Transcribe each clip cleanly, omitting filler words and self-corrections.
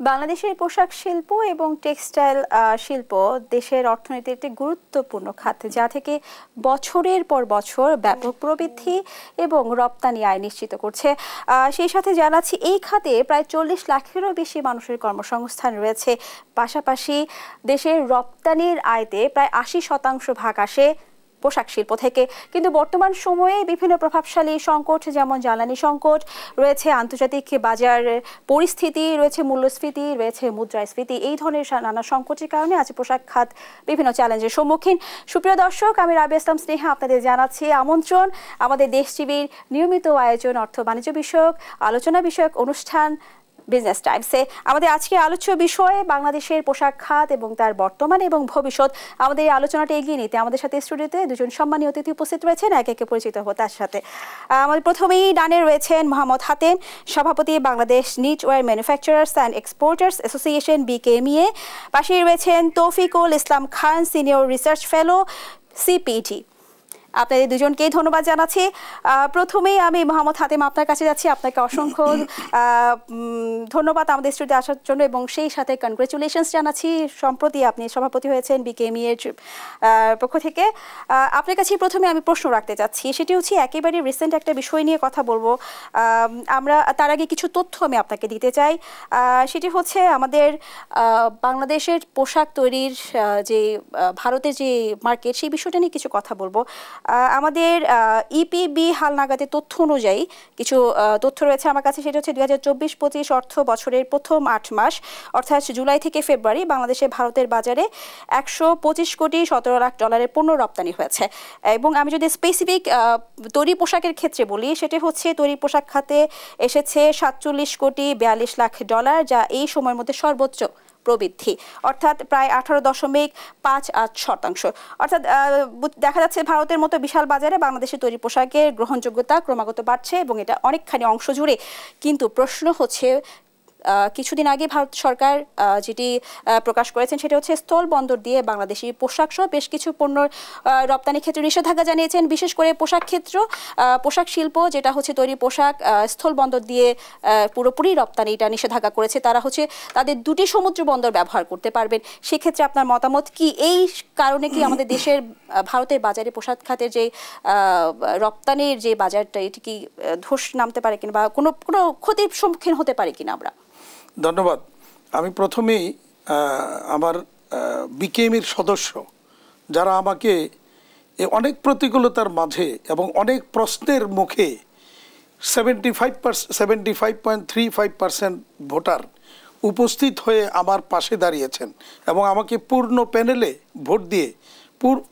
বাংলাদেশের পোশাক শিল্প এবং টেক্সটাইল শিল্প দেশের অর্থনীতির একটি গুরুত্বপূর্ণ খাত, যা থেকে বছরের পর বছর ব্যাপক প্রবৃদ্ধি এবং রপ্তানি আয় নিশ্চিত করছে। সেই সাথে জানাচ্ছি এই খাতে প্রায় 40 লাখেরও বেশি মানুষের কর্মসংস্থান রয়েছে। পাশাপাশি দেশের রপ্তানির আয়তে প্রায় 80% ভাগ আসে পোশাক শিল্প থেকে। কিন্তু বর্তমান সময়ে বিভিন্ন প্রভাবশালী সংকট, যেমন জ্বালানি সংকট রয়েছে, আন্তর্জাতিক বাজার পরিস্থিতি রয়েছে, মূল্যস্ফীতি রয়েছে, মুদ্রাস্ফীতি, এই ধরনের নানা সংকটের কারণে আজ পোশাক খাত বিভিন্ন চ্যালেঞ্জের সম্মুখীন। সুপ্রিয় দর্শক, আমি রাবিয়া ইসলাম স্নেহা আপনাদের জানাচ্ছি আমন্ত্রণ আমাদের দেশ টিভির নিয়মিত আয়োজন অর্থ বাণিজ্য বিষয়ক আলোচনা বিষয়ক অনুষ্ঠান বিজনেস টাইমসে। আমাদের আজকে আলোচ্য বিষয় বাংলাদেশের পোশাক খাত এবং তার বর্তমান এবং ভবিষ্যৎ। আমাদের এই আলোচনাটা এগিয়ে নিতে আমাদের সাথে স্টুডিওতে দুজন সম্মানীয় অতিথি উপস্থিত রয়েছেন, একে একে পরিচিত হবো তার সাথে। আমাদের প্রথমেই ডানে রয়েছেন মোহাম্মদ হাতেম, সভাপতি Bangladesh knitwear manufacturers and exporters association BKMA। পাশেই রয়েছেন Taufiqul Islam Khan, senior research fellow CPT। আপনাদের দুজনকেই ধন্যবাদ জানাচ্ছি। প্রথমেই আমি মোহাম্মদ হাতেম আপনার কাছে যাচ্ছি। আপনাকে অসংখ্য ধন্যবাদ আমাদের স্টুডিওতে আসার জন্য এবং সেই সাথে কনগ্রেচুলেশনস জানাচ্ছি। সম্প্রতি আপনি সভাপতি হয়েছেন BKMA এর পক্ষ থেকে। আপনার কাছে প্রথমে আমি প্রশ্ন রাখতে চাচ্ছি, সেটি হচ্ছে একেবারে রিসেন্ট একটা বিষয় নিয়ে কথা বলবো। আমরা তার আগে কিছু তথ্য আমি আপনাকে দিতে চাই। সেটি হচ্ছে আমাদের বাংলাদেশের পোশাক তৈরির যে ভারতের যে মার্কেট, সেই বিষয়টা নিয়ে কিছু কথা বলবো। আমাদের EPB হালনাগাদের তথ্য অনুযায়ী কিছু তথ্য রয়েছে আমার কাছে। সেটা হচ্ছে 2024-25 অর্থ বছরের প্রথম 8 মাস, অর্থাৎ জুলাই থেকে ফেব্রুয়ারি, বাংলাদেশে ভারতের বাজারে 125 কোটি 17 লাখ ডলারের পণ্য রপ্তানি হয়েছে। এবং আমি যদি স্পেসিফিক তৈরি পোশাকের ক্ষেত্রে বলি, সেটা হচ্ছে তৈরি পোশাক খাতে এসেছে 47 কোটি 42 লাখ ডলার, যা এই সময়ের মধ্যে সর্বোচ্চ প্রবৃদ্ধি, অর্থাৎ প্রায় 18.58%। অর্থাৎ দেখা যাচ্ছে ভারতের মতো বিশাল বাজারে বাংলাদেশের তৈরি পোশাকের গ্রহণযোগ্যতা ক্রমাগত বাড়ছে এবং এটা অনেকখানি অংশ জুড়ে। কিন্তু প্রশ্ন হচ্ছে, কিছুদিন আগে ভারত সরকার যেটি প্রকাশ করেছেন সেটা হচ্ছে স্থল বন্দর দিয়ে বাংলাদেশি পোশাক সহ বেশ কিছু পণ্য রপ্তানি ক্ষেত্রে নিষেধাজ্ঞা জানিয়েছেন। বিশেষ করে পোশাক ক্ষেত্র, পোশাক শিল্প যেটা হচ্ছে তৈরি পোশাক স্থল বন্দর দিয়ে পুরোপুরি রপ্তানিটা নিষেধাজ্ঞা করেছে। তারা হচ্ছে তাদের দুটি সমুদ্র বন্দর ব্যবহার করতে পারবেন। সেক্ষেত্রে আপনার মতামত কি? এই কারণে কি আমাদের দেশের ভারতের বাজারে পোশাক খাতের যে রপ্তানির যে বাজারটা, এটি কি ধস নামতে পারে কিনা বা কোনো ক্ষতির সম্মুখীন হতে পারে কিনা আমরা? ধন্যবাদ। আমি প্রথমেই আমার BKMA সদস্য যারা আমাকে অনেক প্রতিকূলতার মাঝে এবং অনেক প্রশ্নের মুখে 75.35% ভোটার উপস্থিত হয়ে আমার পাশে দাঁড়িয়েছেন এবং আমাকে পূর্ণ প্যানেলে ভোট দিয়ে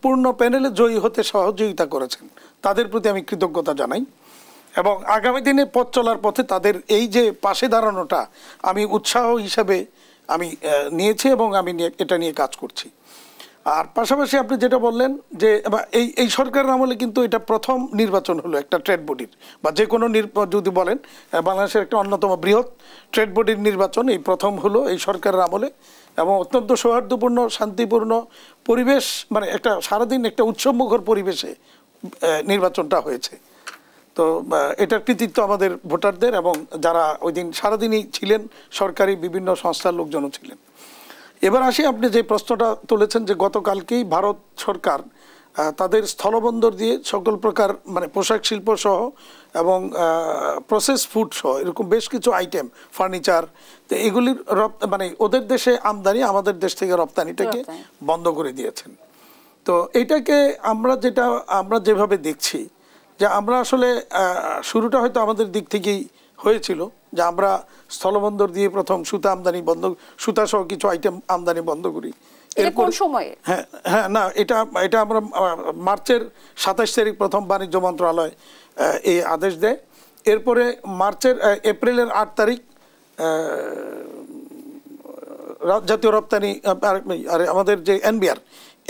পূর্ণ প্যানেলে জয়ী হতে সহযোগিতা করেছেন, তাদের প্রতি আমি কৃতজ্ঞতা জানাই। এবং আগামী দিনে পথ চলার পথে তাদের এই যে পাশে দাঁড়ানোটা আমি উৎসাহ হিসাবে আমি নিয়েছি এবং আমি এটা নিয়ে কাজ করছি। আর পাশাপাশি আপনি যেটা বললেন যে এই সরকারের আমলে কিন্তু এটা প্রথম নির্বাচন হলো একটা ট্রেড বডির, বা যে কোনো যদি বলেন বাংলাদেশের একটা অন্যতম বৃহৎ ট্রেড বডির নির্বাচন এই প্রথম হলো এই সরকারের আমলে। এবং অত্যন্ত সৌহার্দ্যপূর্ণ শান্তিপূর্ণ পরিবেশ, মানে একটা সারাদিন একটা উৎসবমুখর পরিবেশে নির্বাচনটা হয়েছে। তো এটার কৃতিত্ব আমাদের ভোটারদের এবং যারা ওই দিন সারাদিনই ছিলেন, সরকারি বিভিন্ন সংস্থার লোকজনও ছিলেন। এবার আসি, আপনি যে প্রশ্নটা তুলেছেন যে গতকালকেই ভারত সরকার তাদের স্থলবন্দর দিয়ে সকল প্রকার মানে পোশাক শিল্প সহ এবং প্রসেস ফুড সহ এরকম বেশ কিছু আইটেম, ফার্নিচার, তো এগুলির মানে ওদের দেশে আমদানি আমাদের দেশ থেকে রপ্তানিটাকে বন্ধ করে দিয়েছেন। তো এটাকে আমরা যেভাবে দেখছি যে আমরা আসলে শুরুটা হয়তো আমাদের দিক থেকেই হয়েছিল যে আমরা স্থলবন্দর দিয়ে প্রথম সুতা আমদানি বন্ধ, সুতা সহ কিছু আইটেম আমদানি বন্ধ করি। কোন সময়ে? হ্যাঁ না, এটা আমরা মার্চের 27 তারিখ প্রথম বাণিজ্য মন্ত্রণালয় এই আদেশ দেয়। এরপরে এপ্রিলের 8 তারিখ জাতীয় রপ্তানি আমাদের যে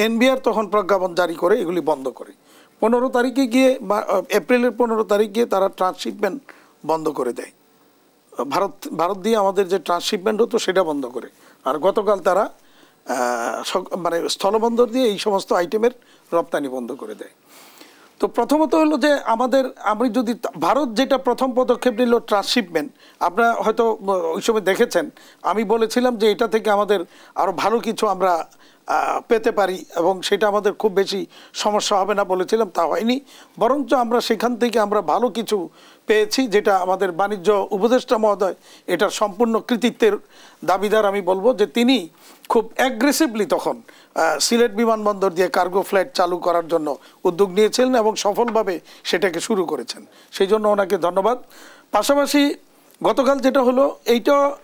এনবিআর তখন প্রজ্ঞাপন জারি করে এগুলি বন্ধ করে। 15 তারিখে গিয়ে বা এপ্রিলের 15 তারিখ গিয়ে তারা ট্রান্সশিপমেন্ট বন্ধ করে দেয়। ভারত দিয়ে আমাদের যে ট্রান্সশিপমেন্ট হতো সেটা বন্ধ করে। আর গতকাল তারা মানে স্থলবন্দর দিয়ে এই সমস্ত আইটেমের রপ্তানি বন্ধ করে দেয়। তো তো প্রথমত হলো যে আমি যদি ভারত যেটা প্রথম পদক্ষেপ নিল ট্রান্সশিপমেন্ট, আপনারা হয়তো ওই সময় দেখেছেন আমি বলেছিলাম যে এটা থেকে আমাদের আরো ভালো কিছু আমরা পেতে পারি এবং সেটা আমাদের খুব বেশি সমস্যা হবে না বলেছিলাম, তা হয়নি। বরঞ্চ আমরা সেখান থেকে আমরা ভালো কিছু পেয়েছি, যেটা আমাদের বাণিজ্য উপদেষ্টা মহোদয় এটার সম্পূর্ণ কৃতিত্বের দাবিদার। আমি বলবো যে তিনি খুব অ্যাগ্রেসিভলি তখন সিলেট বিমানবন্দর দিয়ে কার্গো ফ্লাইট চালু করার জন্য উদ্যোগ নিয়েছিলেন এবং সফলভাবে সেটাকে শুরু করেছেন, সেই জন্য ওনাকে ধন্যবাদ। পাশাপাশি গতকাল যেটা হলো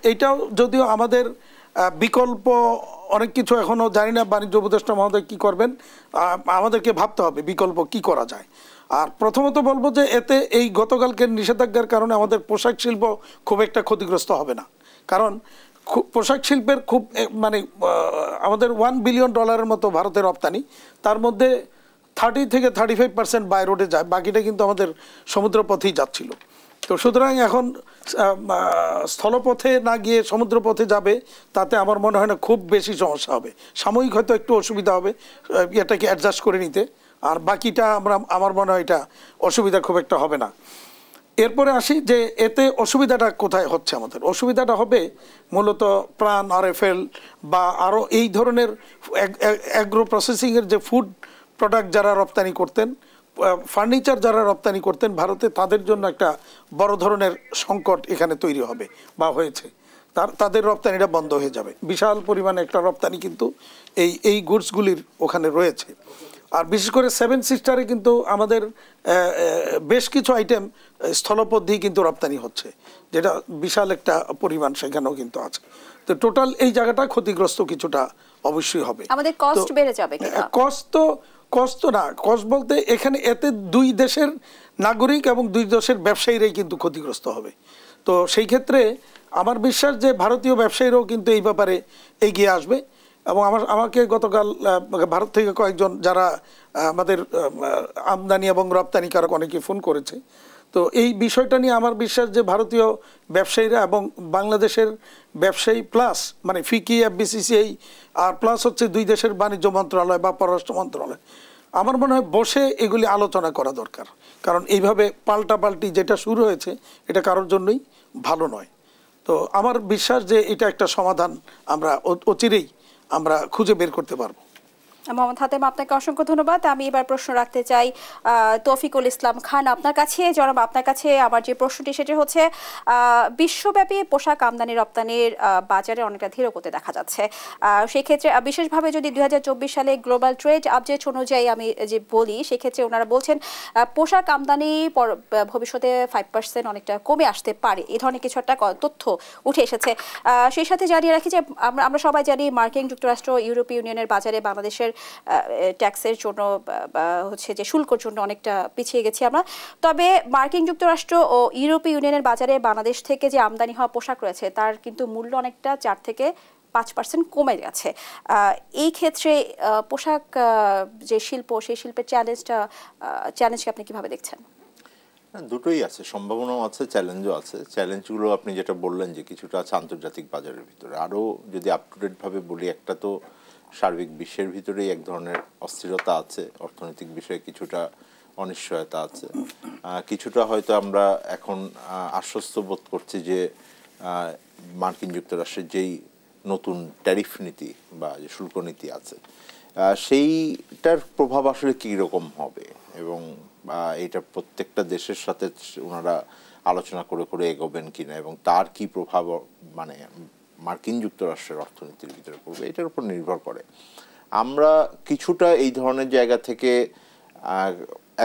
এইটাও যদিও আমাদের বিকল্প অনেক কিছু এখনও জানি না বাণিজ্য উপদেষ্টা মহোদয় কী করবেন, আমাদেরকে ভাবতে হবে বিকল্প কি করা যায়। আর প্রথমত বলবো যে এতে এই গতকালকের নিষেধাজ্ঞার কারণে আমাদের পোশাক শিল্প খুব একটা ক্ষতিগ্রস্ত হবে না, কারণ পোশাক শিল্পের খুব মানে আমাদের $1 বিলিয়ন মতো ভারতের রপ্তানি, তার মধ্যে 30 থেকে 35% বাই রোডে যায়, বাকিটা কিন্তু আমাদের সমুদ্রপথেই যাচ্ছিল। তো সুতরাং এখন স্থলপথে না গিয়ে সমুদ্রপথে যাবে, তাতে আমার মনে হয় না খুব বেশি সমস্যা হবে। সাময়িক হয়তো একটু অসুবিধা হবে এটাকে অ্যাডজাস্ট করে নিতে, আর বাকিটা আমার মনে হয় এটা অসুবিধা খুব একটা হবে না। এরপরে আসি যে এতে অসুবিধাটা কোথায় হচ্ছে। আমাদের অসুবিধাটা হবে মূলত প্রাণ, RFL বা আরও এই ধরনের অ্যাগ্রো প্রসেসিংয়ের যে ফুড প্রোডাক্ট যারা রপ্তানি করতেন, ফার্নিচার যারা রপ্তানি করতেন ভারতে, তাদের জন্য একটা বড় ধরনের সংকট এখানে তৈরি হবে বা হয়েছে। তাদের রপ্তানিটা বন্ধ হয়ে যাবে। বিশাল পরিমাণে একটা রপ্তানি কিন্তু এই গুডসগুলির ওখানে রয়েছে। আর বিশেষ করে 7 সিস্টারে কিন্তু আমাদের বেশ কিছু আইটেম স্থলপথ দিয়ে কিন্তু রপ্তানি হচ্ছে, যেটা বিশাল একটা পরিমাণ সেখানেও কিন্তু আছে। তো টোটাল এই জায়গাটা ক্ষতিগ্রস্ত কিছুটা অবশ্যই হবে। আমাদের কস্ট বেড়ে যাবে কিনা? কষ্ট না, কষ্ট বলতে এখানে এতে দুই দেশের নাগরিক এবং দুই দেশের ব্যবসায়ীরাই কিন্তু ক্ষতিগ্রস্ত হবে। তো সেই ক্ষেত্রে আমার বিশ্বাস যে ভারতীয় ব্যবসায়ীরাও কিন্তু এই ব্যাপারে এগিয়ে আসবে। এবং আমাকে গতকাল ভারত থেকে কয়েকজন যারা আমাদের আমদানি এবং রপ্তানিকারক অনেকে ফোন করেছে। তো এই বিষয়টা নিয়ে আমার বিশ্বাস যে ভারতীয় ব্যবসায়ীরা এবং বাংলাদেশের ব্যবসায়ী প্লাস মানে ফিকি, FBCCI আর প্লাস হচ্ছে দুই দেশের বাণিজ্য মন্ত্রণালয় বা পররাষ্ট্র মন্ত্রণালয়, আমার মনে হয় বসে এগুলি আলোচনা করা দরকার। কারণ এইভাবে পাল্টাপাল্টি যেটা শুরু হয়েছে এটা কারোর জন্যই ভালো নয়। তো আমার বিশ্বাস যে এটা একটা সমাধান আমরা অচিরেই আমরা খুঁজে বের করতে পারবো। মোহাম্মদ হাতেম, আপনাকে অসংখ্য ধন্যবাদ। আমি এবার প্রশ্ন রাখতে চাই তৌফিকুল ইসলাম খান আপনার কাছে। জনাব, আপনার কাছে আমার যে প্রশ্নটি সেটি হচ্ছে বিশ্বব্যাপী পোশাক আমদানি রপ্তানির বাজারে অনেকটা ধীরগতি দেখা যাচ্ছে। সেই ক্ষেত্রে বিশেষভাবে যদি 2024 সালে গ্লোবাল ট্রেড আপডেট অনুযায়ী আমি যে বলি, সেক্ষেত্রে ওনারা বলছেন পোশাক আমদানি ভবিষ্যতে 5% অনেকটা কমে আসতে পারে, এই ধরনের কিছু একটা তথ্য উঠে এসেছে। সেই সাথে জানিয়ে রাখি যে আমরা সবাই জানি মার্কিন যুক্তরাষ্ট্র, ইউরোপীয় ইউনিয়নের বাজারে বাংলাদেশের ট্যাক্সের জন্য হচ্ছে যে শুল্কর জন্য অনেকটা পিছিয়ে গেছি আমরা। তবে মার্কিন যুক্তরাষ্ট্র ও ইউরোপীয় ইউনিয়নের বাজারে বাংলাদেশ থেকে যে আমদানি হওয়া পোশাক রয়েছে তার কিন্তু মূল্য অনেকটা 4 থেকে 5% কমে গেছে। এই ক্ষেত্রে পোশাক যে শিল্প, সেই শিল্পের চ্যালেঞ্জকে আপনি কিভাবে দেখছেন? দুটোই আছে, সম্ভাবনাও আছে, চ্যালেঞ্জও আছে। চ্যালেঞ্জগুলো আপনি যেটা বললেন যে কিছুটা আছে আন্তর্জাতিক বাজারের ভিতরে, আরও যদি আপ টু ডেট ভাবে বলি, একটা তো সার্বিক বিশ্বের ভিতরেই এক ধরনের অস্থিরতা আছে, অর্থনৈতিক বিষয়ে কিছুটা অনিশ্চয়তা আছে, কিছুটা হয়তো আমরা এখন আশ্বস্ত বোধ করছি যে মার্কিন যুক্তরাষ্ট্রের যেই নতুন ট্যারিফ নীতি বা যে শুল্ক নীতি আছে সেইটার প্রভাব আসলে কী রকম হবে এবং এটা প্রত্যেকটা দেশের সাথে ওনারা আলোচনা করে করে এগোবেন কিনা এবং তার কি প্রভাব মানে মার্কিন যুক্তরাষ্ট্রের অর্থনীতির ভিতরে পড়বে, এটার উপর নির্ভর করে। আমরা কিছুটা এই ধরনের জায়গা থেকে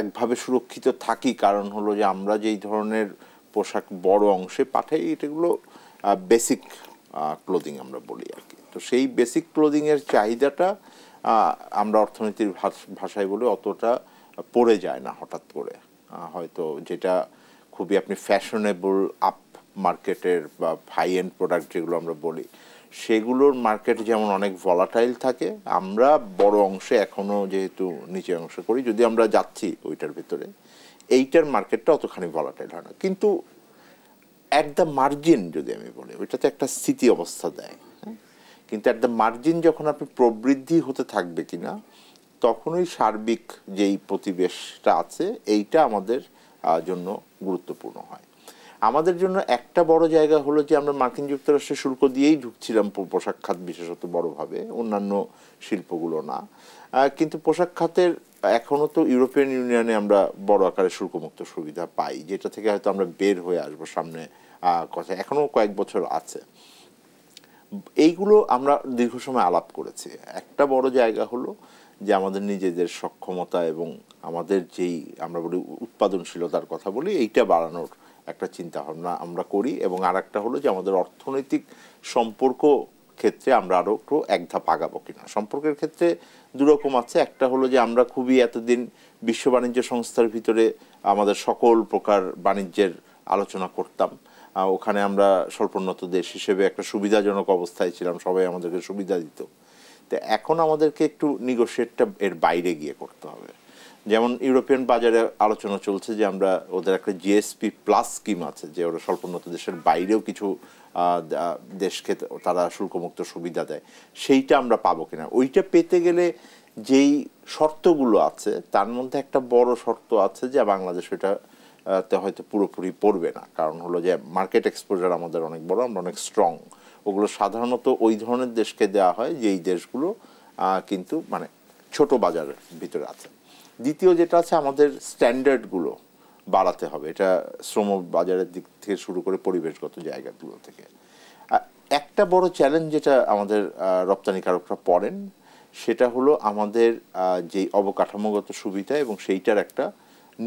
একভাবে সুরক্ষিত থাকি, কারণ হলো যে আমরা যেই ধরনের পোশাক বড় অংশে পাঠাই এটাগুলো বেসিক ক্লোদিং আমরা বলি আর কি। তো সেই বেসিক ক্লোদিংয়ের চাহিদাটা আমরা অর্থনীতির ভাষায় বলে অতটা পড়ে যায় না হঠাৎ করে। হয়তো যেটা খুবই আপনি ফ্যাশনেবল আপ মার্কেটের বা হাই এন্ড প্রোডাক্ট যেগুলো আমরা বলি সেগুলোর মার্কেট যেমন অনেক ভলাটাইল থাকে, আমরা বড় অংশে এখনও যেহেতু নিচের অংশে করি, যদি আমরা যাচ্ছি ওইটার ভিতরে, এইটার মার্কেটটা অতখানি ভলাটাইল হয় না। কিন্তু অ্যাট দ্য মার্জিন যদি আমি বলি, ওইটাতে একটা স্থিতি অবস্থা দেয়। কিন্তু অ্যাট দ্য মার্জিন যখন আপনি প্রবৃদ্ধি হতে থাকবে কিনা তখনই সার্বিক যেই প্রতিবেশটা আছে এইটা আমাদের জন্য গুরুত্বপূর্ণ হয়। আমাদের জন্য একটা বড় জায়গা হলো যে আমরা মার্কিন যুক্তরাষ্ট্রের শুল্ক দিয়েই ঢুকছিলাম পোশাক খাত বিশেষত বড়ভাবে, অন্যান্য শিল্পগুলো না। কিন্তু পোশাক খাতের এখনো তো ইউরোপিয়ান ইউনিয়নে আমরা বড় আকারে শুল্কমুক্ত সুবিধা পাই, যেটা থেকে হয়তো আমরা বের হয়ে আসবো সামনে, কথা এখনো কয়েক বছর আছে। এইগুলো আমরা দীর্ঘ সময় আলাপ করেছি। একটা বড় জায়গা হলো যে আমাদের নিজেদের সক্ষমতা এবং আমাদের যেই আমরা বলি উৎপাদনশীলতার কথা বলি, এইটা বাড়ানোর একটা চিন্তা ভাবনা আমরা করি। এবং আর একটা হলো যে আমাদের অর্থনৈতিক সম্পর্ক ক্ষেত্রে আমরা আরও একটু এক ধাপ আগাবো কিনা। সম্পর্কের ক্ষেত্রে দুরকম আছে। একটা হলো যে আমরা খুবই এতদিন বিশ্ব বাণিজ্য সংস্থার ভিতরে আমাদের সকল প্রকার বাণিজ্যের আলোচনা করতাম, ওখানে আমরা স্বল্পোন্নত দেশ হিসেবে একটা সুবিধাজনক অবস্থায় ছিলাম, সবাই আমাদেরকে সুবিধা দিত। তো এখন আমাদেরকে একটু নিগোশিয়েটটা এর বাইরে গিয়ে করতে হবে। যেমন ইউরোপিয়ান বাজারে আলোচনা চলছে যে আমরা ওদের একটা জিএসপি প্লাস স্কিম আছে, যে ওরা স্বল্পোন্নত দেশের বাইরেও কিছু দেশকে তারা শুল্কমুক্ত সুবিধা দেয়, সেইটা আমরা পাবো কিনা। ওইটা পেতে গেলে যেই শর্তগুলো আছে তার মধ্যে একটা বড় শর্ত আছে যে বাংলাদেশ ওইটা হয়তো পুরোপুরি পড়বে না। কারণ হলো যে মার্কেট এক্সপোজার আমাদের অনেক বড়, আমরা অনেক স্ট্রং। ওগুলো সাধারণত ওই ধরনের দেশকে দেওয়া হয় যেই দেশগুলো কিন্তু মানে ছোট বাজারের ভিতরে আছে। দ্বিতীয় যেটা আছে, আমাদের স্ট্যান্ডার্ডগুলো বাড়াতে হবে, এটা শ্রম বাজারের দিক থেকে শুরু করে পরিবেশগত জায়গাগুলো থেকে। একটা বড় চ্যালেঞ্জ যেটা আমাদের রপ্তানিকারকরা পড়েন সেটা হলো আমাদের যেই অবকাঠামোগত সুবিধা এবং সেইটার একটা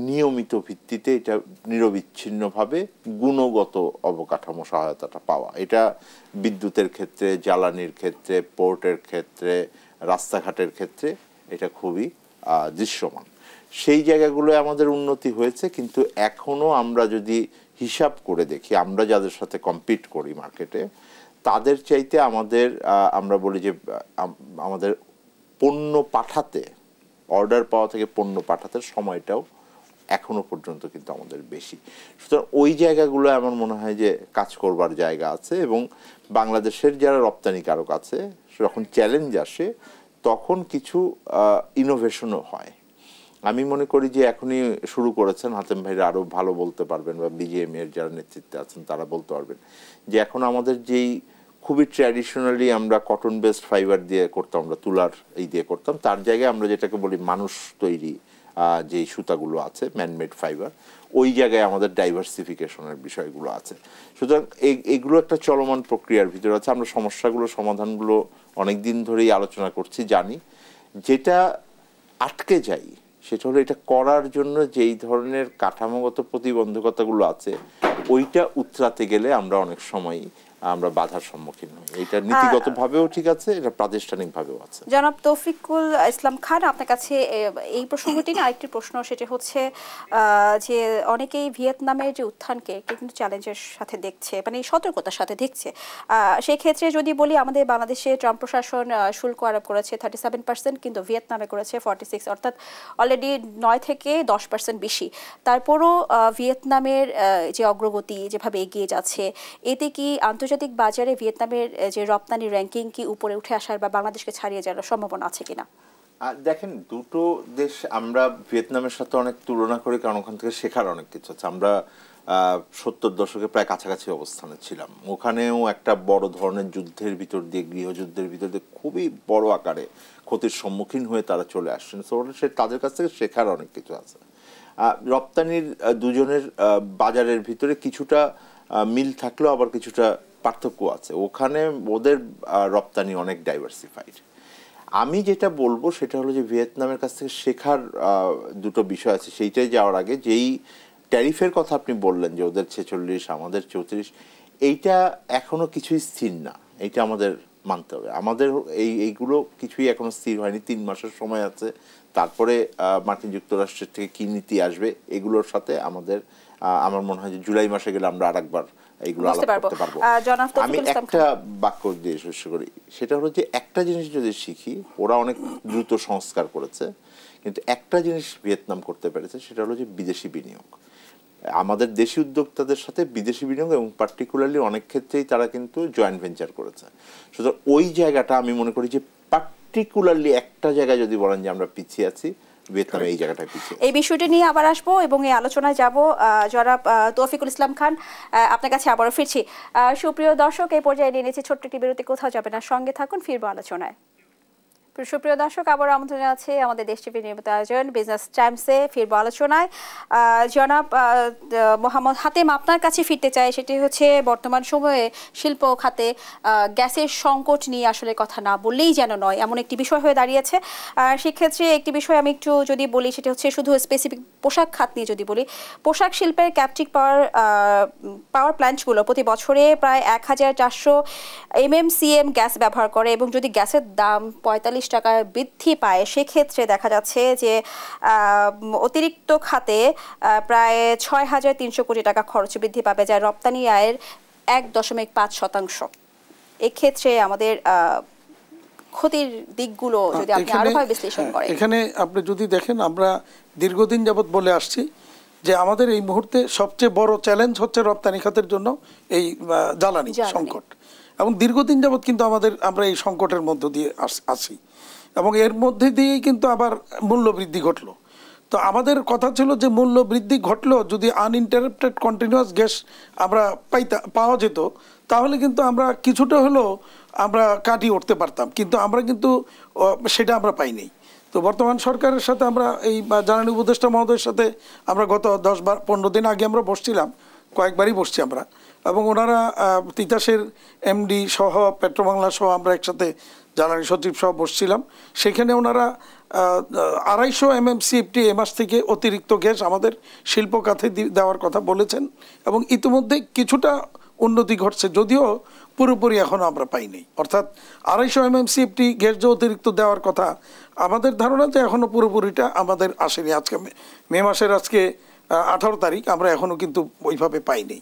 নিয়মিত ভিত্তিতে এটা নিরবিচ্ছিন্নভাবে গুণগত অবকাঠামো সহায়তাটা পাওয়া। এটা বিদ্যুতের ক্ষেত্রে, জ্বালানির ক্ষেত্রে, পোর্টের ক্ষেত্রে, রাস্তাঘাটের ক্ষেত্রে এটা খুবই দৃশ্যমান। সেই জায়গাগুলো আমাদের উন্নতি হয়েছে, কিন্তু এখনো আমরা যদি হিসাব করে দেখি, আমরা যাদের সাথে কম্পিট করি মার্কেটে, তাদের চাইতে আমাদের আমরা বলি যে আমাদের পণ্য পাঠাতে, অর্ডার পাওয়া থেকে পণ্য পাঠাতে সময়টাও এখনো পর্যন্ত কিন্তু আমাদের বেশি। সুতরাং ওই জায়গাগুলো আমার মনে হয় যে কাজ করবার জায়গা আছে। এবং বাংলাদেশের যারা রপ্তানিকারক আছে, যখন চ্যালেঞ্জ আসে তখন কিছু ইনোভেশনও হয়। আমি মনে করি যে এখনই শুরু করেছেন, হাতেম ভাইরা আরও ভালো বলতে পারবেন, বা বিজিএম এর যারা নেতৃত্বে আছেন তারা বলতে পারবেন, যে এখন আমাদের যেই খুবই ট্র্যাডিশনালি আমরা কটন বেসড ফাইবার দিয়ে করতাম, আমরা তুলার এই দিয়ে করতাম, তার জায়গায় আমরা যেটাকে বলি মানুষ তৈরি যেই সুতাগুলো আছে, ম্যানমেড ফাইবার, ওই জায়গায় আমাদের ডাইভার্সিফিকেশনের বিষয়গুলো আছে। সুতরাং এগুলো একটা চলমান প্রক্রিয়ার ভিতরে আছে। আমরা সমস্যাগুলো সমাধানগুলো অনেক দিন ধরেই আলোচনা করছি, জানি। যেটা আটকে যাই সেটা হলো এটা করার জন্য যেই ধরনের কাঠামোগত প্রতিবন্ধকতাগুলো আছে ওইটা উতরাতে গেলে আমরা অনেক সময় আমরা বাধার সম্মুখীন হই। এটা নীতিগতভাবেও ঠিক আছে, এটা প্রাতিষ্ঠানিকভাবেও আছে। জনাব তৌফিকুল ইসলাম খান, আপনার কাছে এই প্রসঙ্গটি না আরেকটি প্রশ্ন, সেটা হচ্ছে যে অনেকেই ভিয়েতনামের যে উত্থানকে কিন্তু চ্যালেঞ্জের সাথে দেখছে, মানে সতর্কতার সাথে দেখছে। সেই ক্ষেত্রে যদি বলি, আমাদের বাংলাদেশে ট্রাম্প প্রশাসন শুল্ক আরোপ করেছে 37%, কিন্তু ভিয়েতনামে করেছে 46, অর্থাৎ অলরেডি 9 থেকে 10% বেশি। তারপরও ভিয়েতনামের যে অগ্রগতি যেভাবে এগিয়ে যাচ্ছে, এতে কি আন্তর্জাতিক বাজারে ভিয়েতনামের যে রপ্তানি র্যাঙ্কিং কি উপরে উঠে আসার বা বাংলাদেশকে ছাড়িয়ে যাওয়ার সম্ভাবনা আছে কিনা? দেখেন, দুটো দেশ আমরা ভিয়েতনামের সাথে অনেক তুলনা করি, কারণ ওখান থেকে শেখার অনেক কিছু আছে। আমরা 70 দশকে প্রায় কাছাকাছি অবস্থানে ছিলাম। ওখানেও একটা বড় ধরনের যুদ্ধের ভিতর দিয়ে, গৃহযুদ্ধের ভিতর দিয়ে খুবই বড় আকারে ক্ষতির সম্মুখীন হয়ে তারা চলে আসছেন। সে তাদের কাছ থেকে শেখার অনেক কিছু আছে। রপ্তানির দুজনের বাজারের ভিতরে কিছুটা মিল থাকলেও আবার কিছুটা পার্থক্য আছে। ওখানে ওদের রপ্তানি অনেক ডাইভার্সিফাইড। আমি যেটা বলবো সেটা হলো যে ভিয়েতনামের কাছ থেকে শেখার দুটো বিষয় আছে। সেইটাই যাওয়ার আগে, যেই ট্যারিফের কথা আপনি বললেন যে ওদের 46 আমাদের 34, এইটা এখনো কিছুই স্থির না, এইটা আমাদের মানতে হবে। আমাদের এইগুলো কিছুই এখনো স্থির হয়নি। 3 মাসের সময় আছে, তারপরে মার্কিন যুক্তরাষ্ট্রের থেকে কি নীতি আসবে এগুলোর সাথে আমাদের আমার মনে হয় যে জুলাই মাসে গেলে আমরা আরেকবার এইগুলো আলাপ করতে পারবো। আমি একটা বাক্য দিয়ে শেষ করি, সেটা হলো যে একটা জিনিস যদি শিখি, ওরা অনেক দ্রুত সংস্কার করেছে, কিন্তু একটা জিনিস ভিয়েতনাম করতে পেরেছে, সেটা হলো যে বিদেশি বিনিয়োগ। আমাদের দেশি উদ্যোক্তাদের সাথে বিদেশি বিনিয়োগ, এবং পার্টিকুলারলি অনেক ক্ষেত্রেই তারা কিন্তু জয়েন্ট ভেঞ্চার করেছে। সুতরাং ওই জায়গাটা আমি মনে করি যে পার্টিকুলারলি একটা জায়গায় যদি বলেন যে আমরা পিছিয়ে আছি, ভিয়েতনামে এই জায়গাটায় পিছিয়ে। এই বিষয়টি নিয়ে আবার আসবো এবং এই আলোচনায় যাব। জনাব তৌফিকুল ইসলাম খান, আপনার কাছে আবারও ফিরছি। সুপ্রিয় দর্শক, এই পর্যায়ে নিয়ে নিয়েছি ছোট্ট একটি বিরতি, কোথাও যাবে না, সঙ্গে থাকুন, ফিরবো আলোচনায়। সুপ্রিয় দর্শক, আবার আমন্ত্রণ আছে আমাদের দেশ টিভির নিয়মিত আয়োজন বিজনেস টাইমসে, ফিরবো আলোচনায়। জনাব মোহাম্মদ হাতেম, আপনার কাছে ফিরতে চাই। সেটি হচ্ছে বর্তমান সময়ে শিল্প খাতে গ্যাসের সংকট নিয়ে আসলে কথা না বললেই যেন নয়, এমন একটি বিষয় হয়ে দাঁড়িয়েছে। সেক্ষেত্রে একটি বিষয় আমি একটু যদি বলি, সেটি হচ্ছে শুধু স্পেসিফিক পোশাক খাত নিয়ে যদি বলি, পোশাক শিল্পের ক্যাপটিভ পাওয়ার প্ল্যান্টগুলো প্রতি বছরে প্রায় 1400 MMCM গ্যাস ব্যবহার করে এবং যদি গ্যাসের দাম 45 টাকা বৃদ্ধি পায়, সেক্ষেত্রে দেখা যাচ্ছে যে অতিরিক্ত খাতে প্রায় 6300 কোটি টাকা খরচ বৃদ্ধি পাবে, যা রপ্তানি আয়ের 1.5%। এক্ষেত্রে আমাদের ক্ষতির দিকগুলো যদি আপনি আরোভাবে বিশ্লেষণ করেন। এখানে আপনি যদি দেখেন, আমরা দীর্ঘদিন যাবৎ বলে আসছি যে আমাদের এই মুহূর্তে সবচেয়ে বড় চ্যালেঞ্জ হচ্ছে রপ্তানি খাতের জন্য এই জ্বালানি সংকট, এবং দীর্ঘদিন যাবৎ কিন্তু আমরা এই সংকটের মধ্য দিয়ে আসি, এবং এর মধ্যে দিয়েই কিন্তু আবার মূল্য বৃদ্ধি ঘটলো। তো আমাদের কথা ছিল যে মূল্য বৃদ্ধি ঘটলেও যদি আনইন্টারাপ্টেড কন্টিনিউয়াস গ্যাস আমরা পাওয়া যেত, তাহলে কিন্তু আমরা কিছুটা হলেও আমরা কাটিয়ে উঠতে পারতাম, কিন্তু আমরা কিন্তু সেটা আমরা পাইনি। তো বর্তমান সরকারের সাথে আমরা এই জ্বালানি উপদেষ্টা মহোদয়ের সাথে আমরা গত 10-15 দিন আগে আমরা বসছিলাম, কয়েকবারই বসছি আমরা, এবং ওনারা তিতাসের এমডি সহ পেট্রোবাংলা সহ আমরা একসাথে জ্বালানি সচিব সহ বসছিলাম। সেখানে ওনারা 250 MMCFT এ মাস থেকে অতিরিক্ত গ্যাস আমাদের শিল্প খাতে দেওয়ার কথা বলেছেন, এবং ইতিমধ্যে কিছুটা উন্নতি ঘটছে, যদিও পুরোপুরি এখনও আমরা পাইনি। অর্থাৎ 250 MMCFT গ্যাস যে অতিরিক্ত দেওয়ার কথা, আমাদের ধারণা যে এখনও পুরোপুরিটা আমাদের আসেনি। আজকে মে মাসের আজকে 18 তারিখ, আমরা এখনও কিন্তু ওইভাবে পাইনি।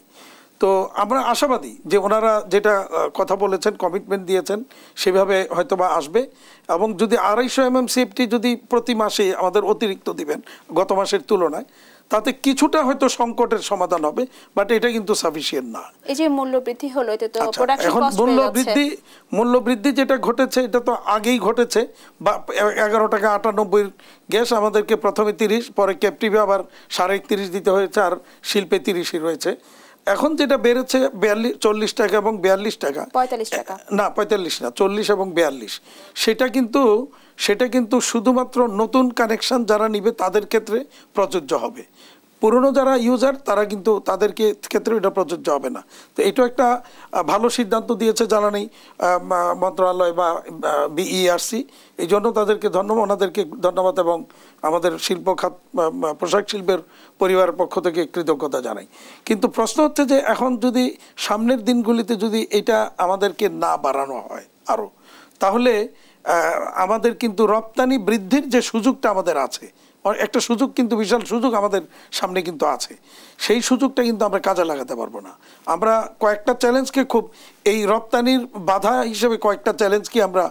তো আমরা আশাবাদী যে ওনারা যেটা কথা বলেছেন, কমিটমেন্ট দিয়েছেন, সেভাবে হয়তো বা আসবে, এবং যদি 250 MMCFT যদি প্রতি মাসে আমাদের অতিরিক্ত দিবেন গত মাসের তুলনায়, তাতে কিছুটা হয়তো সংকটের সমাধান হবে, বাট এটা কিন্তু সাফিসিয়েন্ট না। এই যে মূল্য বৃদ্ধি হলো, এটা তো এখন মূল্য বৃদ্ধি যেটা ঘটেছে, এটা তো আগেই ঘটেছে। 11 টাকা 98 গ্যাস আমাদেরকে প্রথমে 30, পরে ক্যাপটিভে আবার 31.5 দিতে হয়েছে, আর শিল্পে 30ই রয়েছে। এখন যেটা বেড়েছে 40 টাকা এবং 42 টাকা, 45 টাকা না 45 না, 40 এবং 42, সেটা কিন্তু শুধুমাত্র নতুন কানেকশন যারা নিবে তাদের ক্ষেত্রে প্রযোজ্য হবে। পুরনো যারা ইউজার তারা কিন্তু তাদেরকে ক্ষেত্রে এটা প্রযোজ্য হবে না। তো এটা একটা ভালো সিদ্ধান্ত দিয়েছে জ্বালানি মন্ত্রণালয় বা বিইআরসি, এই জন্য তাদেরকে ওনাদেরকে ধন্যবাদ, এবং আমাদের শিল্প খাত পোশাক শিল্পের পরিবারের পক্ষ থেকে কৃতজ্ঞতা জানাই। কিন্তু প্রশ্ন হচ্ছে যে এখন যদি সামনের দিনগুলিতে যদি এটা আমাদেরকে না বাড়ানো হয় আরও, তাহলে আমাদের কিন্তু রপ্তানি বৃদ্ধির যে সুযোগটা আমাদের আছে, একটা সুযোগ কিন্তু বিশাল সুযোগ আমাদের সামনে কিন্তু আছে, সেই সুযোগটা কিন্তু আমরা কাজে লাগাতে পারবো না। আমরা কয়েকটা চ্যালেঞ্জকে এই রপ্তানির বাধা হিসেবে কয়েকটা চ্যালেঞ্জকে আমরা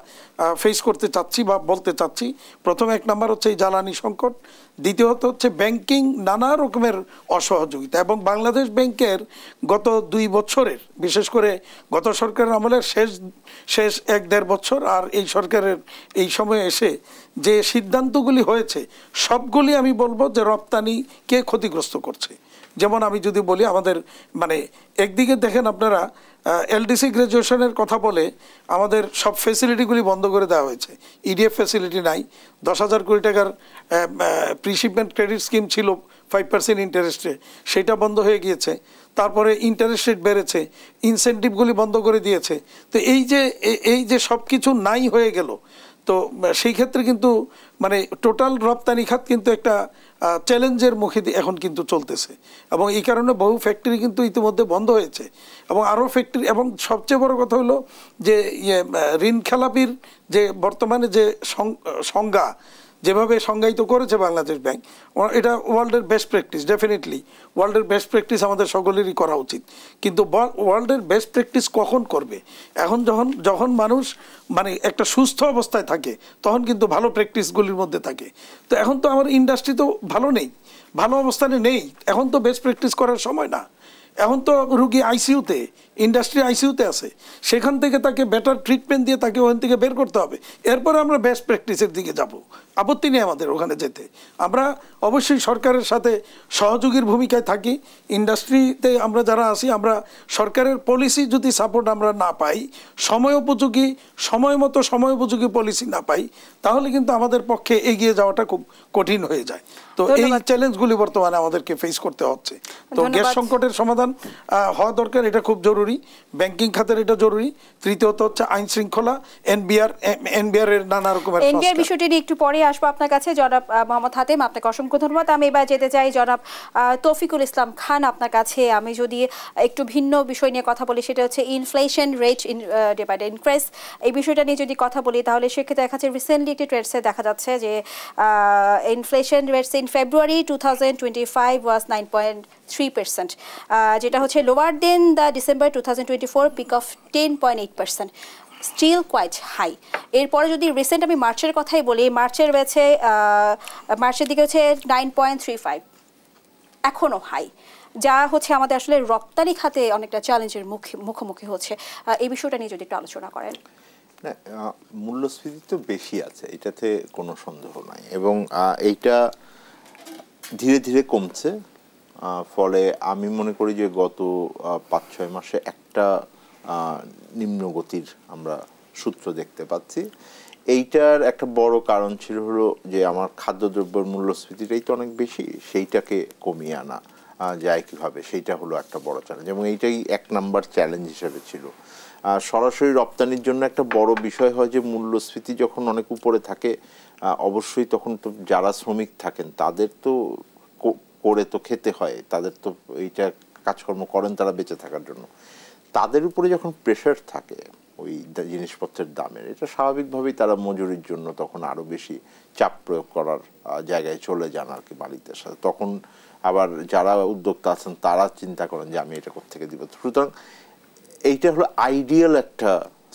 ফেস করতে চাচ্ছি বা বলতে চাচ্ছি। প্রথম 1 নম্বর হচ্ছে এই জ্বালানি সংকট, দ্বিতীয়ত হচ্ছে ব্যাংকিং নানা রকমের অসহযোগিতা, এবং বাংলাদেশ ব্যাংকের গত 2 বছরের, বিশেষ করে গত সরকারের আমলের শেষ 1-1.5 বছর আর এই সরকারের এই সময়ে এসে যে সিদ্ধান্তগুলি হয়েছে, সবগুলি আমি বলবো যে রপ্তানিকে ক্ষতিগ্রস্ত করছে। যেমন আমি যদি বলি, আমাদের একদিকে দেখেন আপনারা এলডিসি গ্র্যাজুয়েশনের কথা বলে আমাদের সব ফেসিলিটিগুলি বন্ধ করে দেওয়া হয়েছে। ইডিএফ ফেসিলিটি নাই, 10,000 কোটি টাকার প্রিশিপমেন্ট ক্রেডিট স্কিম ছিল 5% ইন্টারেস্টে, সেটা বন্ধ হয়ে গিয়েছে। তারপরে ইন্টারেস্ট রেট বেড়েছে, ইনসেন্টিভগুলি বন্ধ করে দিয়েছে। তো এই যে সব কিছু নাই হয়ে গেল, তো সেই ক্ষেত্রে কিন্তু টোটাল রপ্তানি খাত কিন্তু একটা চ্যালেঞ্জের মুখে এখন কিন্তু চলতেছে, এবং এই কারণে বহু ফ্যাক্টরি কিন্তু ইতিমধ্যে বন্ধ হয়েছে, এবং আরও ফ্যাক্টরি, এবং সবচেয়ে বড় কথা হলো যে ঋণ খেলাপির যে বর্তমানে যে সংজ্ঞা যেভাবে সংজ্ঞায়িত করেছে বাংলাদেশ ব্যাংক, এটা ওয়ার্ল্ডের বেস্ট প্র্যাকটিস, ডেফিনেটলি ওয়ার্ল্ডের বেস্ট প্র্যাকটিস আমাদের সকলেরই করা উচিত। কিন্তু ওয়ার্ল্ডের বেস্ট প্র্যাকটিস কখন করবে? এখন যখন মানুষ একটা সুস্থ অবস্থায় থাকে, তখন কিন্তু ভালো প্র্যাকটিসগুলির মধ্যে থাকে। তো এখন তো আমার ইন্ডাস্ট্রি তো ভালো অবস্থানে নেই, এখন তো বেস্ট প্র্যাকটিস করার সময় না। এখন তো রুগী আইসিইউতে, ইন্ডাস্ট্রি আইসিইউতে আছে, সেখান থেকে তাকে বেটার ট্রিটমেন্ট দিয়ে তাকে ওখান থেকে বের করতে হবে। এরপরে আমরা বেস্ট প্র্যাকটিসের দিকে যাব, আপত্তি নেই আমাদের ওখানে যেতে। আমরা অবশ্যই সরকারের সাথে সহযোগীর ভূমিকায় থাকি। ইন্ডাস্ট্রিতে আমরা যারা আছি, আমরা সরকারের পলিসি যদি সাপোর্ট আমরা না পাই, সময় উপযোগী পলিসি না পাই, তাহলে কিন্তু আমাদের পক্ষে এগিয়ে যাওয়াটা খুব কঠিন হয়ে যায়। তো এই চ্যালেঞ্জগুলি বর্তমানে আমাদেরকে ফেস করতে হচ্ছে। তো গ্যাস সংকটের সমাধান হওয়া দরকার, এটা খুব জরুরি। ব্যাংকিং খাতের এটা জরুরি। তৃতীয়ত হচ্ছে আইন শৃঙ্খলা, এনবিআর এর নানা রকমের এনবিআর বিষয়টি নিয়ে একটু পরে আসবো আপনার কাছে। জনাব মোহাম্মদ হাতেম, আপনাকে অসংখ্য ধন্যবাদ। আমি এবার যেতে চাই জনাব তৌফিকুল ইসলাম খান আপনার কাছে। আমি যদি একটু ভিন্ন বিষয় নিয়ে কথা বলি, সেটা হচ্ছে inflation rate day by day increase. এই বিষয়টা নিয়ে যদি কথা বলি, তাহলে সেক্ষেত্রে দেখা যাচ্ছে রিসেন্টলি একটি ট্রেডসে দেখা যাচ্ছে যে inflation rates in February 2025 was 9.3%, যেটা হচ্ছে lower than the December 2024 peak of 10.8%, still quite high. এরপরে যদি রিসেন্ট আমি মার্চের কথাই বলি, মার্চের দিকে হচ্ছে 9.35, এখনও হাই, যা হচ্ছে আমাদের আসলে রপ্তানি খাতে অনেকটা চ্যালেঞ্জের মুখোমুখি হচ্ছে। এই বিষয়টা নিয়ে যদি একটু আলোচনা করেন। মূল্যস্ফীতি তো বেশি আছে, এটাতে কোনো সন্দেহ নাই, এবং এইটা ধীরে ধীরে কমছে। ফলে আমি মনে করি যে গত 5-6 মাসে একটা নিম্নগতির আমরা সূত্র দেখতে পাচ্ছি। এইটার একটা বড় কারণ ছিল হলো যে আমার খাদ্যদ্রব্যের মূল্যস্ফীতিটাই তো অনেক বেশি, সেইটাকে কমিয়ে আনা যায় কীভাবে, সেইটা হলো একটা বড় চ্যালেঞ্জ, এবং এইটাই 1 নাম্বার চ্যালেঞ্জ হিসেবে ছিল। সরাসরি রপ্তানির জন্য একটা বড় বিষয় হয় যে মূল্যস্ফীতি যখন অনেক উপরে থাকে, অবশ্যই তখন তো যারা শ্রমিক থাকেন তাদের তো করে তো খেতে হয়, তাদের তো এইটা কাজকর্ম করেন তারা বেঁচে থাকার জন্য। তাদের উপরে যখন প্রেশার থাকে ওই জিনিসপত্রের দামের, এটা স্বাভাবিকভাবেই তারা মজুরির জন্য তখন আরও বেশি চাপ প্রয়োগ করার জায়গায় চলে যান আর কি মালিকদের সাথে। তখন আবার যারা উদ্যোক্তা আছেন তারা চিন্তা করেন যে আমি এটা কোত্থেকে দিব। সুতরাং এইটা হলো আইডিয়াল একটা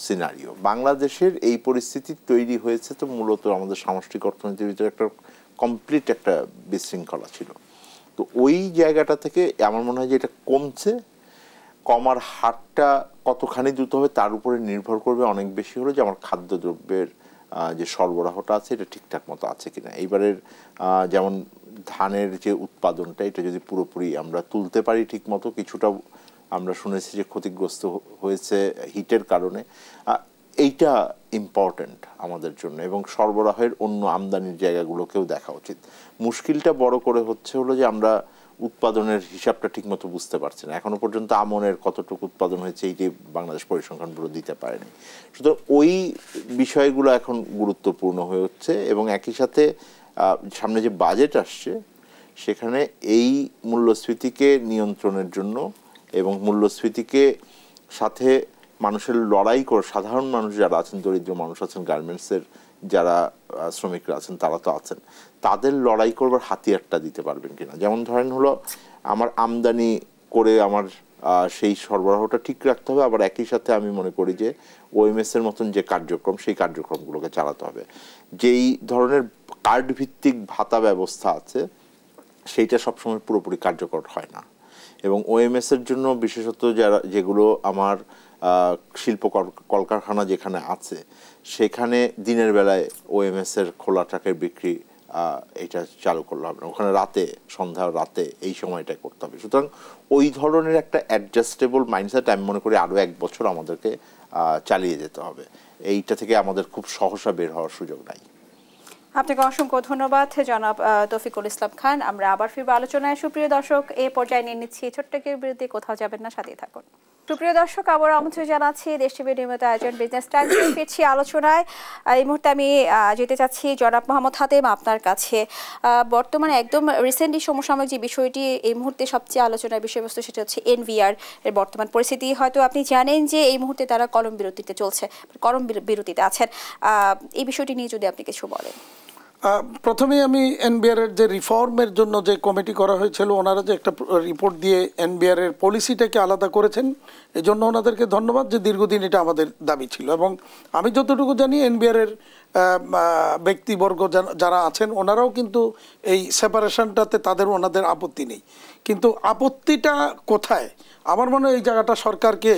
সিনারিও। বাংলাদেশের এই পরিস্থিতি তৈরি হয়েছে তো মূলত আমাদের সামষ্টিক অর্থনীতির ভিতরে একটা কমপ্লিট একটা বিশৃঙ্খলা ছিল। তো ওই জায়গাটা থেকে আমার মনে হয় যে এটা কমছে। কমার হারটা কতখানি দ্রুত হবে তার উপরে নির্ভর করবে অনেক বেশি হলো যে আমার খাদ্যদ্রব্যের যে সরবরাহটা আছে এটা ঠিকঠাক মতো আছে কিনা। এইবারের যেমন ধানের যে উৎপাদনটা, এটা যদি পুরোপুরি আমরা তুলতে পারি ঠিক মতো, কিছুটা আমরা শুনেছি যে ক্ষতিগ্রস্ত হয়েছে হিটের কারণে, এইটা ইম্পর্ট্যান্ট আমাদের জন্য, এবং সরবরাহের অন্য আমদানির জায়গাগুলোকেও দেখা উচিত। মুশকিলটা বড় করে হচ্ছে হলো যে আমরা উৎপাদনের হিসাবটা ঠিকমতো বুঝতে পারছি না। এখনো পর্যন্ত আমনের কতটুকু উৎপাদন হয়েছে এইটি বাংলাদেশ পরিসংখ্যান ব্যুরো দিতে পারেনি। সুতরাং ওই বিষয়গুলো এখন গুরুত্বপূর্ণ হয়ে হচ্ছে, এবং একই সাথে সামনে যে বাজেট আসছে সেখানে এই মূল্যস্ফীতিকে নিয়ন্ত্রণের জন্য এবং মূল্যস্ফীতিকে সাথে মানুষের লড়াই করে, সাধারণ মানুষ যারা আছেন, দরিদ্র মানুষ আছেন, গার্মেন্টসের যারা শ্রমিকরা আছেন তারা তো আছেন, তাদের লড়াই করবার হাতিয়ারটা দিতে পারবেন কিনা। যেমন ধরেন হলো আমার আমদানি করে আমার সেই সরবরাহটা ঠিক রাখতে হবে, আবার একই সাথে আমি মনে করি যে ওএমএস এর মতন যে কার্যক্রম সেই কার্যক্রমগুলোকে চালাতে হবে। যেই ধরনের কার্ড ভিত্তিক ভাতা ব্যবস্থা আছে সেইটা সবসময় পুরোপুরি কার্যকর হয় না, এবং ওএমএস এর জন্য বিশেষত যেগুলো আমার শিল্প কলকারখানা যেখানে আছে সেখানে দিনের বেলায় ওএমএস এর খোলা ট্রাকের বিক্রি এটা চালু করলে হবে না, ওখানে সন্ধ্যা রাতে এই সময়টাই করতে হবে। সুতরাং ওই ধরনের একটা অ্যাডজাস্টেবল মাইন্ডসেট আমি মনে করি আরও 1 বছর আমাদেরকে চালিয়ে যেতে হবে। এইটা থেকে আমাদের খুব সহসা বের হওয়ার সুযোগ নাই। আপনাকে অসংখ্য ধন্যবাদ জনাব তৌফিকুল ইসলাম খান। আমরা আবার ফিরবো আলোচনায়। সুপ্রিয় দর্শক, এই পর্যায়ে নিয়ে নিচ্ছি ছোট্ট একটি বিরতি, কোথাও যাবেন না, সাথেই থাকুন। সুপ্রিয় দর্শক, আবার আমন্ত্রণ জানাচ্ছি দেশ টিভির নিয়মিত আয়োজন বিজনেস টাইম। ফিরছি আলোচনায়। এই মুহূর্তে আমি যেতে চাচ্ছি জনাব মোহাম্মদ হাতেম আপনার কাছে। বর্তমানে একদম রিসেন্টলি সমসাময়িক যে বিষয়টি এই মুহূর্তে সবচেয়ে আলোচনার বিষয়বস্তু, সেটা হচ্ছে এনবিআর এর বর্তমান পরিস্থিতি। হয়তো আপনি জানেন যে এই মুহূর্তে তারা কলম বিরতিতে আছেন। এই বিষয়টি নিয়ে যদি আপনি কিছু বলেন। প্রথমেই আমি এনবিআর এর যে রিফর্মের জন্য যে কমিটি করা হয়েছিল, ওনারা যে একটা রিপোর্ট দিয়ে এনবিআর এর পলিসিটাকে আলাদা করেছেন, এই জন্য ওনাদেরকে ধন্যবাদ। যে দীর্ঘদিন এটা আমাদের দাবি ছিল, এবং আমি যতটুকু জানি এনবিআর এর ব্যক্তিবর্গ যারা আছেন ওনারাও কিন্তু এই সেপারেশনটাতে ওনাদের আপত্তি নেই, কিন্তু আপত্তিটা কোথায়? আমার মনে হয় এই জায়গাটা সরকারকে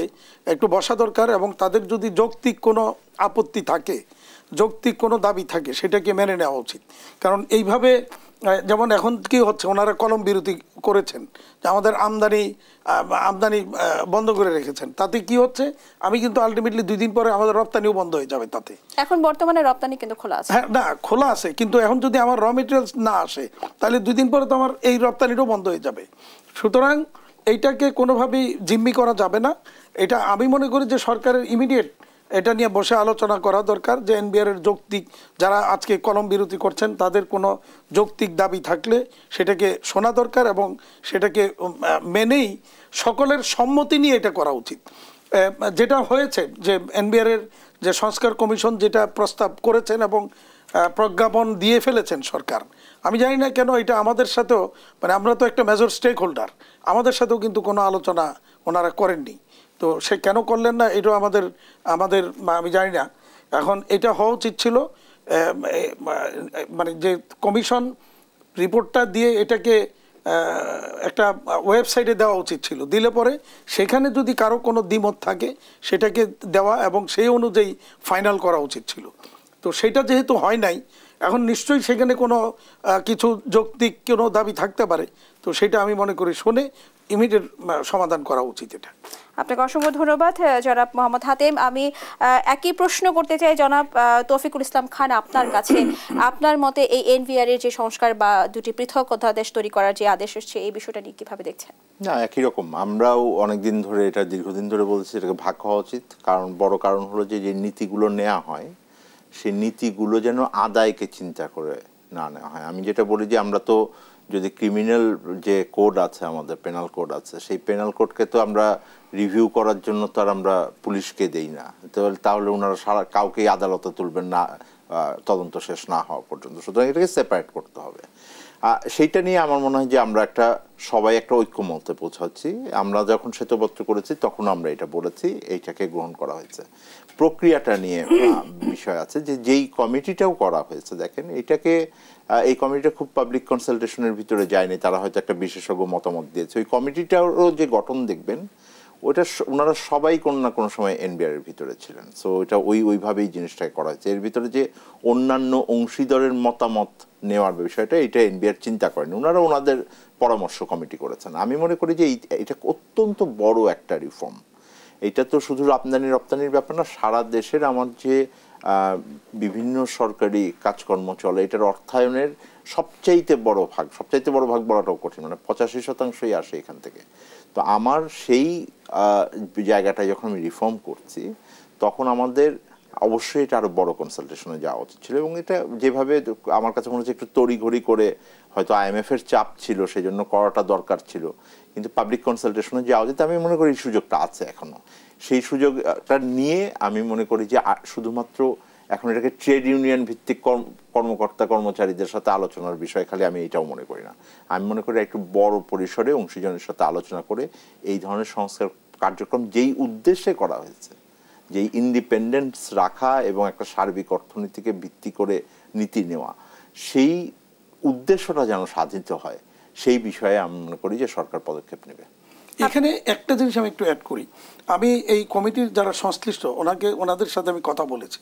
একটু বসা দরকার, এবং তাদের যদি যৌক্তিক কোনো আপত্তি থাকে, যৌক্তিক কোনো দাবি থাকে, সেটাকে মেনে নেওয়া উচিত। কারণ এইভাবে যেমন এখন কি হচ্ছে, ওনারা কলম বিরতি করেছেন, যে আমাদের আমদানি বন্ধ করে রেখেছেন, তাতে কি হচ্ছে, আমি কিন্তু আলটিমেটলি 2 দিন পরে আমাদের রপ্তানিও বন্ধ হয়ে যাবে। তাতে এখন বর্তমানে রপ্তানি কিন্তু খোলা আছে। হ্যাঁ, না খোলা আছে, কিন্তু এখন যদি আমার র মেটেরিয়ালস না আসে, তাহলে 2 দিন পরে তো আমার এই রপ্তানিটাও বন্ধ হয়ে যাবে। সুতরাং এইটাকে কোনোভাবেই জিম্মি করা যাবে না। এটা আমি মনে করি যে সরকারের ইমিডিয়েট এটা নিয়ে বসে আলোচনা করা দরকার, যে এনবিআর এর যৌক্তিক, যারা আজকে কলম বিরতি করছেন তাদের কোনো যৌক্তিক দাবি থাকলে সেটাকে শোনা দরকার, এবং সেটাকে মেনেই সকলের সম্মতি নিয়ে এটা করা উচিত। যেটা হয়েছে যে এনবিআর এর যে সংস্কার কমিশন যেটা প্রস্তাব করেছেন এবং প্রজ্ঞাপন দিয়ে ফেলেছেন সরকার, আমি জানি না কেন এটা আমাদের সাথেও, মানে আমরা তো একটা মেজর স্টেক হোল্ডার, আমাদের সাথেও কিন্তু কোনো আলোচনা ওনারা করেননি। তো সে কেন করলেন না, এটাও আমাদের আমি জানি না। এখন এটা হওয়া উচিত ছিল, মানে যে কমিশন রিপোর্টটা দিয়ে এটাকে একটা ওয়েবসাইটে দেওয়া উচিত ছিল, দিলে পরে সেখানে যদি কারো কোনো দ্বিমত থাকে সেটাকে দেওয়া এবং সেই অনুযায়ী ফাইনাল করা উচিত ছিল। তো সেটা যেহেতু হয় নাই, এখন নিশ্চয়ই সেখানে কোনো কিছু যৌক্তিক কোনো দাবি থাকতে পারে, তো সেটা আমি মনে করি শুনে ইমিডিয়েট সমাধান করা উচিত। এটা আপনাকে অসংখ্য ধন্যবাদ জনাব মোহাম্মদ হাতেম। আমি একই প্রশ্ন করতে চাই জনাব তৌফিকুল ইসলাম খান আপনার কাছে। আপনার মতে এই এনবিআর এর যে সংস্কার বা 2টি পৃথক অধ্যাদেশ তৈরি করার যে আদেশ এসেছে, এই বিষয়টা নিয়ে কিভাবে দেখছেন? না, একই রকম, আমরাও অনেকদিন ধরে, এটা দীর্ঘদিন ধরে বলছি, এটাকে ভাগ হওয়া উচিত। বড় কারণ হলো যে নীতিগুলো নেওয়া হয়, সেই নীতিগুলো যেন আদায়কে চিন্তা করে না নেওয়া হয়। আমি যেটা বলি যে আমরা তো যদি ক্রিমিনাল যে কোড আছে, আমাদের পেনাল কোড আছে, সেই পেনাল কোডকে তো আমরা রিভিউ করার জন্য তো আর আমরা পুলিশকে দেই না, তাহলে ওনারা কাউকে আদালতে তুলবেন না তদন্ত শেষ না হওয়া পর্যন্ত। সুতরাং এটাকে সেপারেট করতে হবে। সেইটা নিয়ে আমার মনে হয় যে আমরা সবাই একটা ঐক্যমত্যে পৌঁছাচ্ছি। আমরা যখন শ্বেতপত্র করেছি তখন আমরা এটা বলেছি, এইটাকে গ্রহণ করা হয়েছে। প্রক্রিয়াটা নিয়ে বিষয় আছে, যে যেই কমিটিটাও করা হয়েছে, দেখেন এই কমিটিটা খুব পাবলিক কনসালটেশনের ভিতরে যায়নি, তারা হয়তো একটা বিশেষজ্ঞ মতামত দিয়েছে। ওই কমিটিটারও যে গঠন দেখবেন, ওটা ওনারা সবাই কোনো না কোনো সময় এনবিআর এর ভিতরে ছিলেন। সো এটা ওইভাবেই জিনিসটাকে করা হয়েছে। এর ভিতরে যে অন্যান্য অংশীদারের মতামত নেওয়ার বিষয়টা, এটা এনবিআর চিন্তা করেন, ওনারা ওনাদের পরামর্শ কমিটি করেছেন। আমি মনে করি যে এটা অত্যন্ত বড় একটা রিফর্ম। এটা তো শুধু আমদানি রপ্তানির ব্যাপার না, সারা দেশের আমার যে বিভিন্ন সরকারি কাজকর্ম চলে, এটার অর্থায়নের সবচাইতে বড় ভাগ বলাটাও কঠিন, মানে 85%ই আসে এখান থেকে। তো আমার সেই জায়গাটায় যখন আমি রিফর্ম করছি, তখন আমাদের অবশ্যই এটা আরো বড় কনসালটেশনে যাওয়া উচিত ছিল। এবং এটা যেভাবে আমার কাছে মনে হচ্ছে একটু তড়িঘড়ি করে, হয়তো আইএমএফ এর চাপ ছিল, সেই জন্য করাটা দরকার ছিল, কিন্তু পাবলিক কনসালটেশনে যাওয়া উচিত। আমি মনে করি এই সুযোগটা আছে এখনো। সেই সুযোগটা নিয়ে আমি মনে করি যে শুধুমাত্র এখন এটাকে ট্রেড ইউনিয়ন ভিত্তিক কর্মকর্তা কর্মচারীদের সাথে আলোচনার বিষয় খালি আমি এটাও মনে করি না। আমি মনে করি একটু বড় পরিসরে অংশীজনের সাথে আলোচনা করে এই ধরনের সংস্কার কার্যক্রম যেই উদ্দেশ্যে করা হয়েছে, যেই ইন্ডিপেন্ডেন্স রাখা এবং একটা সার্বিক অর্থনীতিকে ভিত্তি করে নীতি নেওয়া, সেই উদ্দেশ্যটা যেন সাধিত হয়, সেই বিষয়ে আমি মনে করি যে সরকার পদক্ষেপ নেবে। এখানে একটা জিনিস আমি একটু অ্যাড করি। আমি এই কমিটির যারা সংশ্লিষ্ট ওনাদের সাথে আমি কথা বলেছি,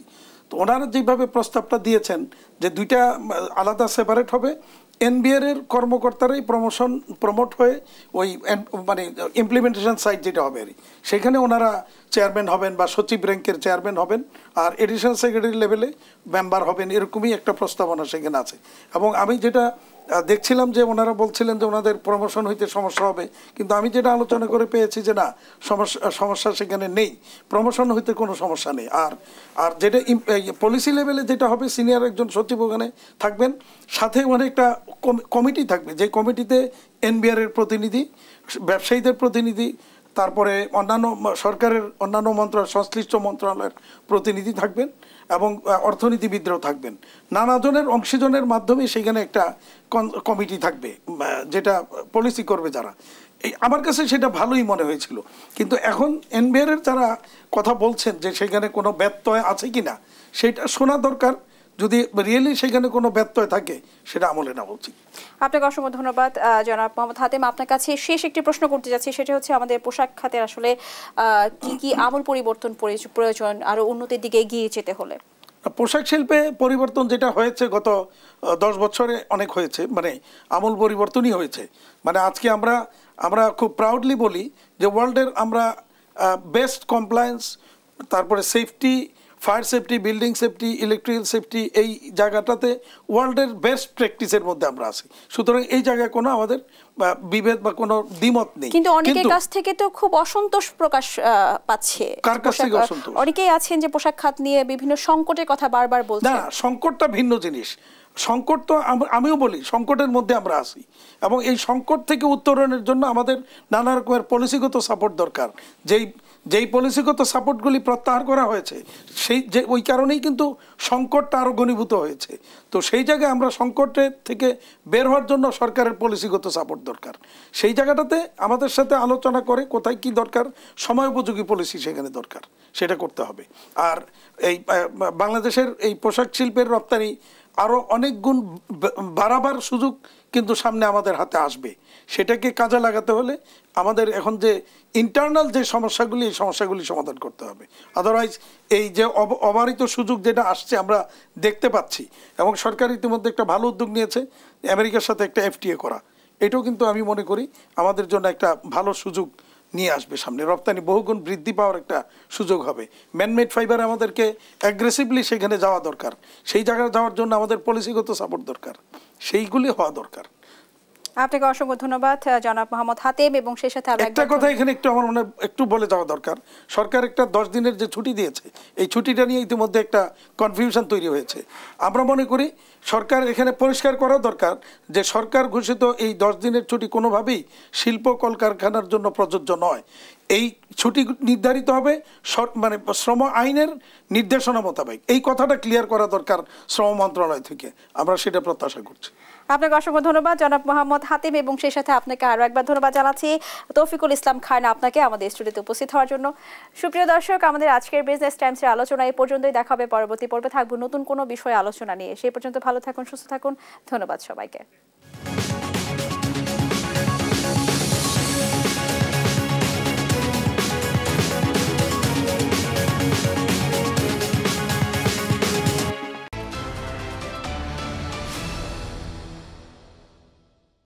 তো ওনারা যেভাবে প্রস্তাবটা দিয়েছেন যে 2টা আলাদা সেপারেট হবে, এনবিআর এর কর্মকর্তারাই প্রমোট হয়ে ওই মানে ইমপ্লিমেন্টেশন সাইট যেটা হবে সেখানে ওনারা চেয়ারম্যান হবেন বা সচিব র্যাঙ্কের চেয়ারম্যান হবেন, আর এডিশনাল সেক্রেটারি লেভেলে মেম্বার হবেন, এরকমই একটা প্রস্তাবনা সেখানে আছে। এবং আমি যেটা দেখছিলাম যে ওনারা বলছিলেন যে ওনাদের প্রমোশন হইতে সমস্যা হবে, কিন্তু আমি যেটা আলোচনা করে পেয়েছি যে না, সমস্যা সেখানে নেই, প্রমোশন হইতে কোনো সমস্যা নেই। আর যেটা পলিসি লেভেলে যেটা হবে, সিনিয়র একজন সচিব ওখানে থাকবেন, সাথে ওখানে একটা কমিটি থাকবে, যে কমিটিতে এনবিআর এর প্রতিনিধি, ব্যবসায়ীদের প্রতিনিধি, তারপরে অন্যান্য সরকারের অন্যান্য সংশ্লিষ্ট মন্ত্রণালয়ের প্রতিনিধি থাকবেন এবং অর্থনীতিবিদরাও থাকবেন। নানা জনের অংশীজনের মাধ্যমে সেখানে একটা কমিটি থাকবে যেটা পলিসি করবে যারা। আমার কাছে সেটা ভালোই মনে হয়েছিল, কিন্তু এখন এনবিআর এর যারা কথা বলছেন যে সেখানে কোনো ব্যত্যয় আছে কিনা সেটা শোনা দরকার, যদি রিয়েলি সেখানে কোনো ব্যত্যয় থাকে সেটা আমলে নেওয়া উচিত। আপনাকে অসংখ্য ধন্যবাদ জনাব মোহাম্মদ হাতেম। আপনার কাছে শেষ একটি প্রশ্ন করতে যাচ্ছি, সেটা হচ্ছে আমাদের পোশাক খাতের আসলে কি কি আমূল পরিবর্তন প্রয়োজন আরো উন্নতির দিকে এগিয়ে যেতে হলে? পোশাক শিল্পে পরিবর্তন যেটা হয়েছে গত 10 বছরে অনেক হয়েছে, মানে আমূল পরিবর্তনই হয়েছে। মানে আজকে আমরা খুব প্রাউডলি বলি যে ওয়ার্ল্ডের আমরা বেস্ট কমপ্লায়েন্স, তারপরে safety, fire safety, building safety, electrical safety, এই জায়গাটাতে ওয়ার্ল্ডের বেস্ট প্র্যাকটিসের মধ্যে আমরা আছি। সুতরাং এই জায়গায় কোনো আমাদের বিভেদ বা কোনো দ্বিমত নেই। কিন্তু অনেকের কাছ থেকে তো খুব অসন্তোষ প্রকাশ পাচ্ছে। কার কাছ থেকে অসন্তোষ? অনেকেই আছেন যে পোশাক খাত নিয়ে বিভিন্ন সংকটের কথা বারবার বলছেন। না, সংকটটা ভিন্ন জিনিস। সংকট তো আমিও বলি সংকটের মধ্যে আমরা আছি, এবং এই সংকট থেকে উত্তরণের জন্য আমাদের নানা রকমের পলিসিগত সাপোর্ট দরকার। যেই পলিসিগত সাপোর্টগুলি প্রত্যাহার করা হয়েছে ওই কারণেই কিন্তু সংকটটা আরও ঘনীভূত হয়েছে। তো সেই জায়গায় আমরা সংকটের থেকে বের হওয়ার জন্য সরকারের পলিসিগত সাপোর্ট দরকার। সেই জায়গাটাতে আমাদের সাথে আলোচনা করে কোথায় কি দরকার, সময় উপযোগী পলিসি সেখানে দরকার, সেটা করতে হবে। আর এই বাংলাদেশের এই পোশাক শিল্পের রপ্তানি আরও অনেক গুণ বাড়াবার সুযোগ কিন্তু সামনে আমাদের হাতে আসবে। সেটাকে কাজে লাগাতে হলে আমাদের এখন যে ইন্টারনাল যে সমস্যাগুলি, এই সমস্যাগুলি সমাধান করতে হবে। আদারওয়াইজ এই যে অবারিত সুযোগ যেটা আসছে আমরা দেখতে পাচ্ছি, এবং সরকার ইতিমধ্যে একটা ভালো উদ্যোগ নিয়েছে আমেরিকার সাথে একটা FTA করা। এটাও কিন্তু আমি মনে করি আমাদের জন্য একটা ভালো সুযোগ নিয়ে আসবে সামনে। রপ্তানি বহুগুণ বৃদ্ধি পাওয়ার একটা সুযোগ হবে। ম্যানমেড ফাইবারে আমাদেরকে অ্যাগ্রেসিভলি সেখানে যাওয়া দরকার। সেই জায়গায় যাওয়ার জন্য আমাদের পলিসিগত সাপোর্ট দরকার, সেইগুলি হওয়া দরকার। আপনাকে অসংখ্য ধন্যবাদ জনাব মোহাম্মদ হাতেম। এবং সেই সাথে একটা কথা এখানে একটু আমার মনে একটু বলে যাওয়া দরকার, সরকার একটা 10 দিনের যে ছুটি দিয়েছে, এই ছুটিটা নিয়ে ইতিমধ্যে একটা কনফিউশন তৈরি হয়েছে। আমরা মনে করি সরকার এখানে পরিষ্কার করা দরকার যে সরকার ঘোষিত এই 10 দিনের ছুটি কোনোভাবেই শিল্প কলকারখানার জন্য প্রযোজ্য নয়। এই ছুটি নির্ধারিত হবে মানে শ্রম আইনের নির্দেশনা মোতাবেক। এই কথাটা ক্লিয়ার করা দরকার শ্রম মন্ত্রণালয় থেকে। আমরা সেটা প্রত্যাশা করছি। আপনাকে অসংখ্য ধন্যবাদ জনাব মোহাম্মদ হাতেম, এবং সেই সাথে আপনাকে আরও একবার ধন্যবাদ জানাচ্ছি তৌফিকুল ইসলাম খান আপনাকে আমাদের স্টুডিওতে উপস্থিত হওয়ার জন্য। সুপ্রিয় দর্শক, আমাদের আজকের বিজনেস টাইমসের আলোচনা এই পর্যন্তই। দেখা হবে পরবর্তী পর্বে, থাকবো নতুন কোনো বিষয়ে আলোচনা নিয়ে। সেই পর্যন্ত ভালো থাকুন, সুস্থ থাকুন। ধন্যবাদ সবাইকে।